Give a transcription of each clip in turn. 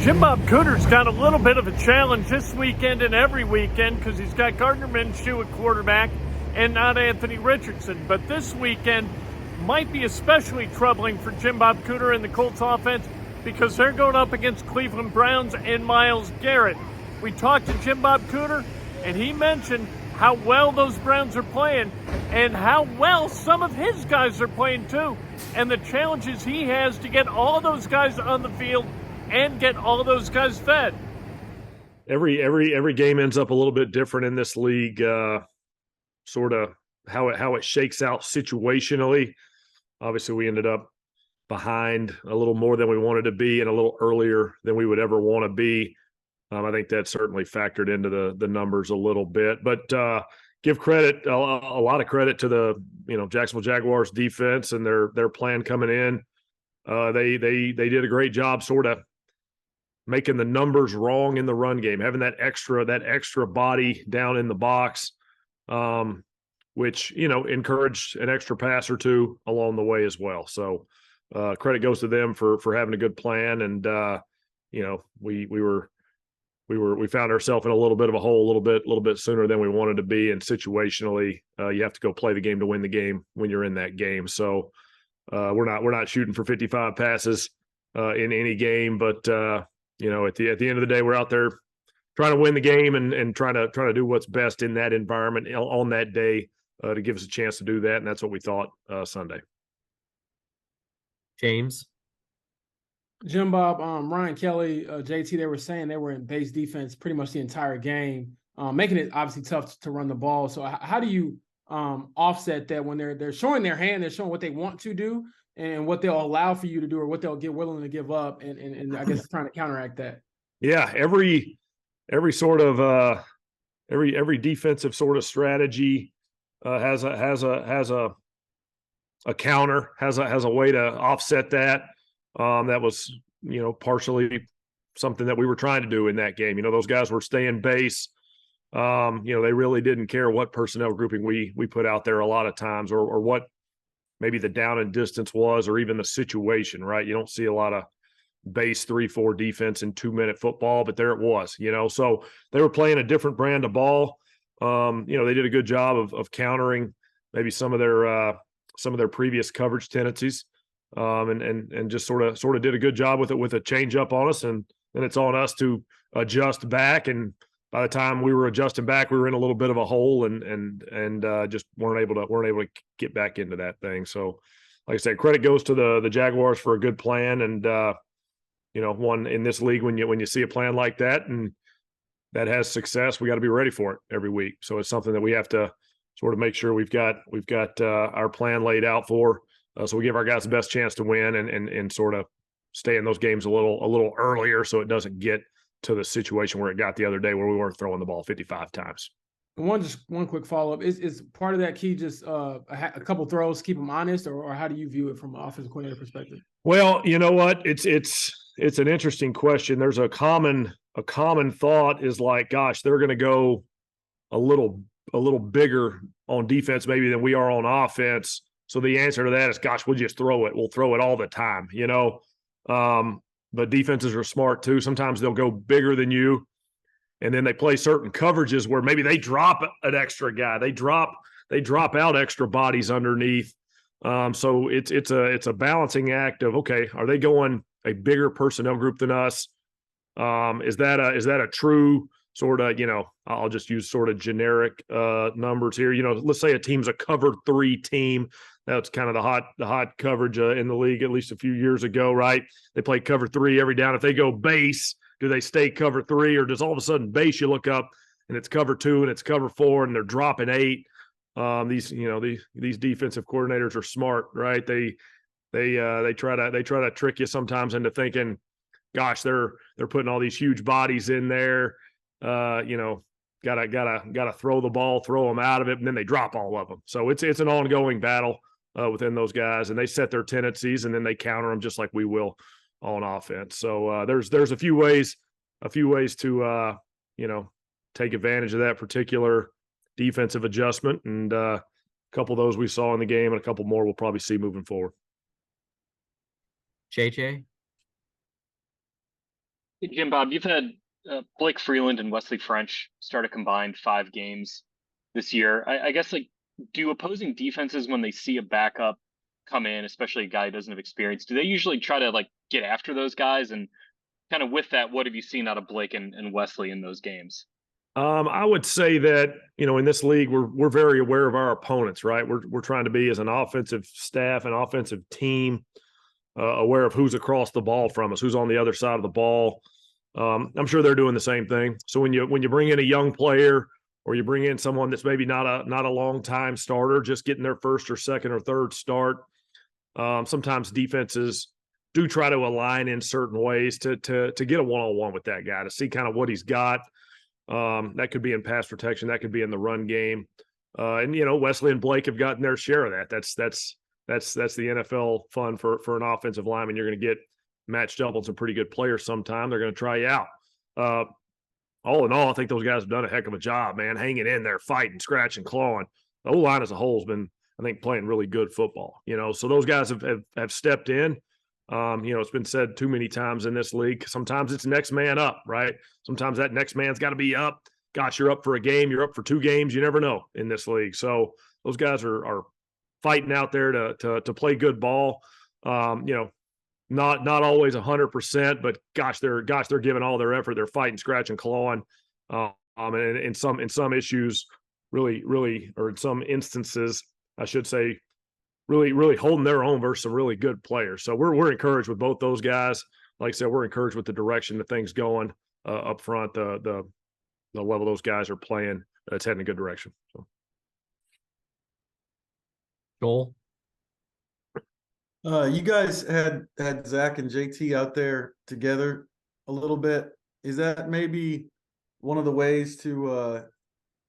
Jim Bob Cooter's got a little bit of a challenge this weekend and every weekend because he's got Gardner Minshew at quarterback and not Anthony Richardson. But this weekend might be especially troubling for Jim Bob Cooter and the Colts offense because they're going up against Cleveland Browns and Myles Garrett. We talked to Jim Bob Cooter, and he mentioned how well those Browns are playing and how well some of his guys are playing too, and the challenges he has to get all those guys on the field and get all those guys fed. Every game ends up a little bit different in this league. Sort of how it shakes out situationally. Obviously, we ended up behind a little more than we wanted to be and a little earlier than we would ever want to be. I think that certainly factored into the numbers a little bit. But give credit, a lot of credit to the Jacksonville Jaguars defense and their plan coming in. They did a great job sort of making the numbers wrong in the run game, having that extra body down in the box, which encouraged an extra pass or two along the way as well. So credit goes to them for having a good plan, and we found ourselves in a little bit of a hole a little bit sooner than we wanted to be, and situationally you have to go play the game to win the game when you're in that game. So we're not shooting for 55 passes in any game, but at the end of the day, we're out there trying to win the game and trying to do what's best in that environment on that day to give us a chance to do that, and that's what we thought Sunday. James? Jim Bob, Ryan Kelly, JT, they were saying they were in base defense pretty much the entire game, making it obviously tough to run the ball. So how do you offset that when they're showing their hand, they're showing what they want to do and what they'll allow for you to do or what they'll get willing to give up, and I guess trying to counteract that? Yeah, every sort of every defensive sort of strategy has a counter, has a way to offset that. That was partially something that we were trying to do in that game. Those guys were staying base. They really didn't care what personnel grouping we put out there a lot of times, or what maybe the down and distance was, or even the situation, right? You don't see a lot of base 3-4 defense in 2-minute football, but there it was, so they were playing a different brand of ball. They did a good job of countering maybe some of their previous coverage tendencies, and just sort of did a good job with a change up on us. And then it's on us to adjust back. And by the time we were adjusting back, we were in a little bit of a hole and just weren't able to get back into that thing. So, like I said, credit goes to the Jaguars for a good plan. And, one in this league, when you see a plan like that and that has success, we got to be ready for it every week. So it's something that we have to sort of make sure we've got our plan laid out for, so we give our guys the best chance to win and sort of stay in those games a little earlier, so it doesn't get to the situation where it got the other day where we weren't throwing the ball 55 times. One quick follow-up. Is part of that key just a couple throws, keep them honest, or how do you view it from an offensive coordinator perspective? Well, you know what? It's an interesting question. There's a common thought is like, gosh, they're going to go a little bigger on defense maybe than we are on offense. So the answer to that is, gosh, we'll just throw it. We'll throw it all the time, But defenses are smart too. Sometimes they'll go bigger than you, and then they play certain coverages where maybe they drop an extra guy. They drop out extra bodies underneath. So it's a balancing act of, okay, are they going a bigger personnel group than us? Is that a true sort of, I'll just use sort of generic numbers here. Let's say a team's a cover 3 team. That's kind of the hot coverage in the league, at least a few years ago, right? They play cover 3 every down. If they go base, do they stay cover 3, or does all of a sudden base you look up and it's cover 2 and it's cover 4 and they're dropping 8? These defensive coordinators are smart, right? They try to trick you sometimes into thinking, gosh, they're putting all these huge bodies in there. Gotta throw the ball, throw them out of it, and then they drop all of them. So it's an ongoing battle within those guys, and they set their tendencies and then they counter them just like we will on offense. So there's a few ways to take advantage of that particular defensive adjustment, and a couple of those we saw in the game, and a couple more we'll probably see moving forward. JJ? Jim Bob, you've had Blake Freeland and Wesley French start a combined 5 games this year. I guess, like, do opposing defenses, when they see a backup come in, especially a guy who doesn't have experience, do they usually try to like get after those guys? And kind of with that, what have you seen out of Blake and Wesley in those games? I would say that, in this league, we're very aware of our opponents, right? We're trying to be, as an offensive staff, an offensive team, aware of who's across the ball from us, who's on the other side of the ball. I'm sure they're doing the same thing. So when you bring in a young player, or you bring in someone that's maybe not a long time starter, just getting their first or second or third start, sometimes defenses do try to align in certain ways to get a one-on-one with that guy, to see kind of what he's got. That could be in pass protection, that could be in the run game. And Wesley and Blake have gotten their share of that. That's the NFL fun for an offensive lineman. You're going to get matched up on some pretty good players sometime. They're going to try you out. All in all, I think those guys have done a heck of a job, man, hanging in there, fighting, scratching, clawing. The O-line as a whole has been, I think, playing really good football. So those guys have stepped in. It's been said too many times in this league, sometimes it's next man up, right? Sometimes that next man's got to be up. Gosh, you're up for a game, you're up for 2 games, you never know in this league. So those guys are fighting out there to play good ball. Not always 100%, but gosh, they're giving all their effort. They're fighting, scratching, clawing. And in some issues, really, or in some instances, I should say, really holding their own versus some really good players. So we're encouraged with both those guys. Like I said, we're encouraged with the direction that things going up front. The level those guys are playing, it's heading in a good direction. So. Joel? You guys had Zach and JT out there together a little bit. Is that maybe one of the ways to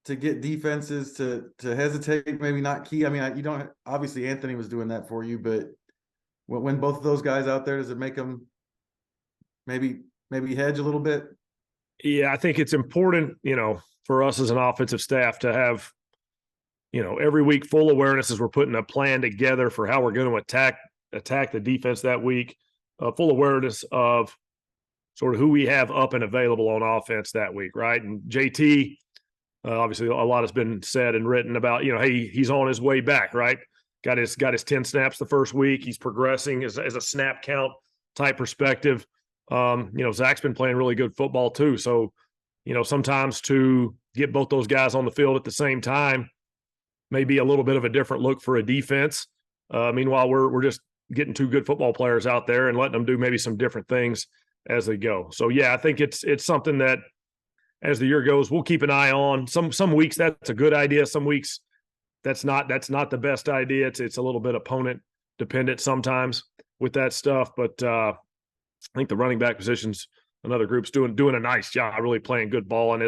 get defenses to hesitate, maybe not key? I mean, you don't, obviously Anthony was doing that for you, but when both of those guys out there, does it make them maybe hedge a little bit? Yeah, I think it's important, for us as an offensive staff to have, every week full awareness as we're putting a plan together for how we're going to attack the defense that week, full awareness of sort of who we have up and available on offense that week, right? And JT, obviously a lot has been said and written about, hey, he's on his way back, right? Got his 10 snaps the first week. He's progressing as a snap count type perspective. Zach's been playing really good football too. So, sometimes to get both those guys on the field at the same time may be a little bit of a different look for a defense. Meanwhile, we're just getting 2 good football players out there and letting them do maybe some different things as they go. So yeah, I think it's something that as the year goes, we'll keep an eye on. Some weeks that's a good idea. Some weeks that's not the best idea. It's a little bit opponent dependent sometimes with that stuff. But I think the running back position's another group's doing a nice job, really playing good ball. And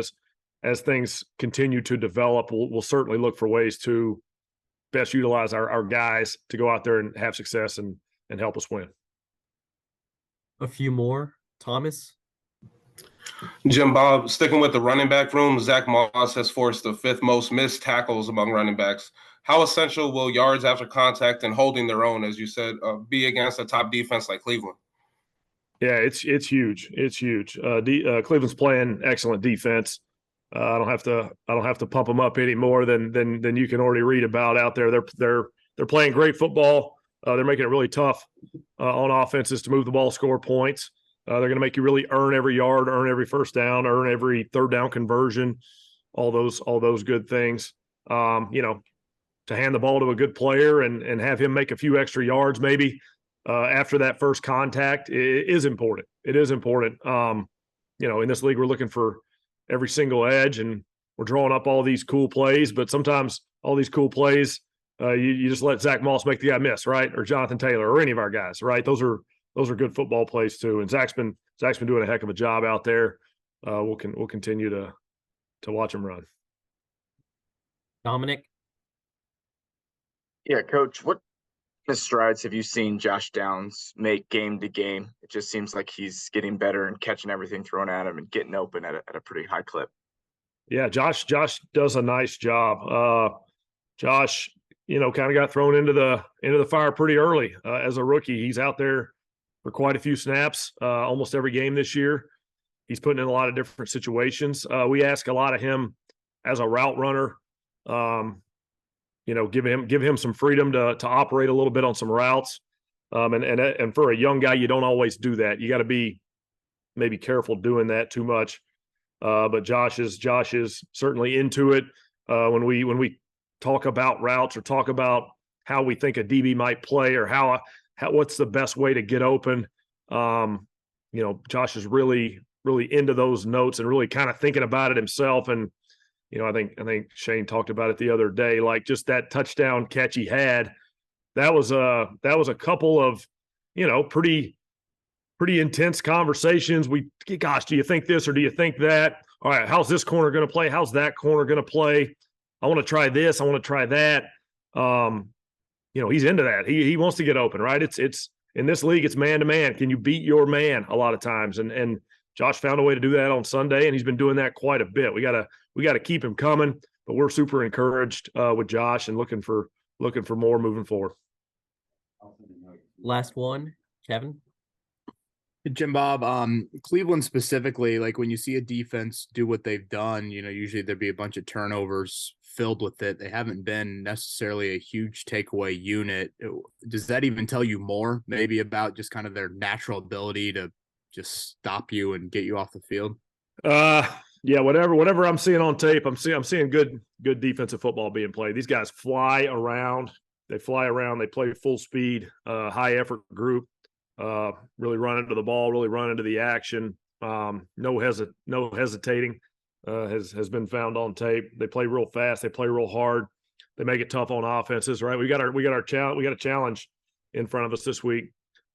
as things continue to develop, we'll certainly look for ways to best utilize our guys to go out there and have success and help us win. A few more. Thomas? Jim Bob, sticking with the running back room, Zach Moss has forced the 5th most missed tackles among running backs. How essential will yards after contact and holding their own, as you said, be against a top defense like Cleveland? Yeah, it's huge. It's huge. Cleveland's playing excellent defense. I don't have to pump them up any more than you can already read about out there. They're playing great football. They're making it really tough on offenses to move the ball, score points. They're going to make you really earn every yard, earn every first down, earn every third down conversion, all those good things. To hand the ball to a good player and have him make a few extra yards maybe after that first contact is important. It is important. In this league, we're looking for every single edge, and we're drawing up all these cool plays, but sometimes all these cool plays, you just let Zach Moss make the guy miss, right? Or Jonathan Taylor or any of our guys, right? Those are good football plays too. And Zach's been doing a heck of a job out there. We'll continue to watch him run. Dominic? Yeah, Coach, what strides have you seen Josh Downs make game to game? It just seems like he's getting better and catching everything thrown at him and getting open at a pretty high clip. Yeah, Josh does a nice job. Josh, kind of got thrown into the fire pretty early as a rookie. He's out there for quite a few snaps, almost every game this year. He's putting in a lot of different situations. We ask a lot of him as a route runner. Give him some freedom to operate a little bit on some routes. And for a young guy, you don't always do that. You got to be maybe careful doing that too much. But Josh is certainly into it. When we talk about routes or talk about how we think a DB might play or how what's the best way to get open, Josh is really into those notes and really kind of thinking about it himself. And I think Shane talked about it the other day, like just that touchdown catch he had. That was a couple of pretty intense conversations. Gosh, do you think this or do you think that? All right, how's this corner going to play? How's that corner going to play? I want to try this. I want to try that. He's into that. He wants to get open, right? It's in this league, it's man to man. Can you beat your man a lot of times? And Josh found a way to do that on Sunday, and he's been doing that quite a bit. We gotta keep him coming, but we're super encouraged with Josh and looking for more moving forward. Last one, Kevin. Jim Bob, Cleveland specifically, like when you see a defense do what they've done, usually there'd be a bunch of turnovers filled with it. They haven't been necessarily a huge takeaway unit. Does that even tell you more maybe about just kind of their natural ability to just stop you and get you off the field? Yeah, whatever I'm seeing on tape, I'm seeing good defensive football being played. These guys fly around. They play full speed, high effort group. Really run into the ball, really run into the action. No hesitating has been found on tape. They play real fast. They play real hard. They make it tough on offenses, right? We got a challenge in front of us this week.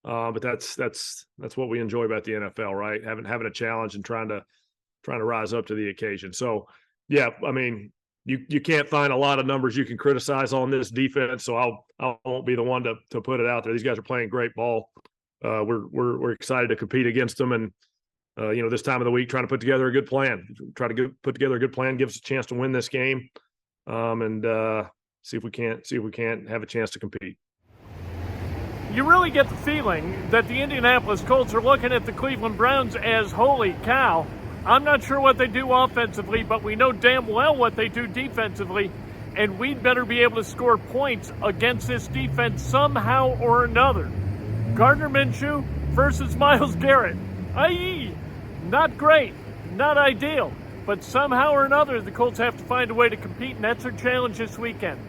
But that's what we enjoy about the NFL, right? Having a challenge and trying to rise up to the occasion. So yeah, I mean, you can't find a lot of numbers you can criticize on this defense. So I won't be the one to put it out there. These guys are playing great ball. We're excited to compete against them, and this time of the week, trying to put together a good plan. Put together a good plan, give us a chance to win this game, and see if we can't have a chance to compete. You really get the feeling that the Indianapolis Colts are looking at the Cleveland Browns as, holy cow, I'm not sure what they do offensively, but we know damn well what they do defensively, and we'd better be able to score points against this defense somehow or another. Gardner Minshew versus Myles Garrett. Not great, not ideal, but somehow or another the Colts have to find a way to compete, and that's their challenge this weekend.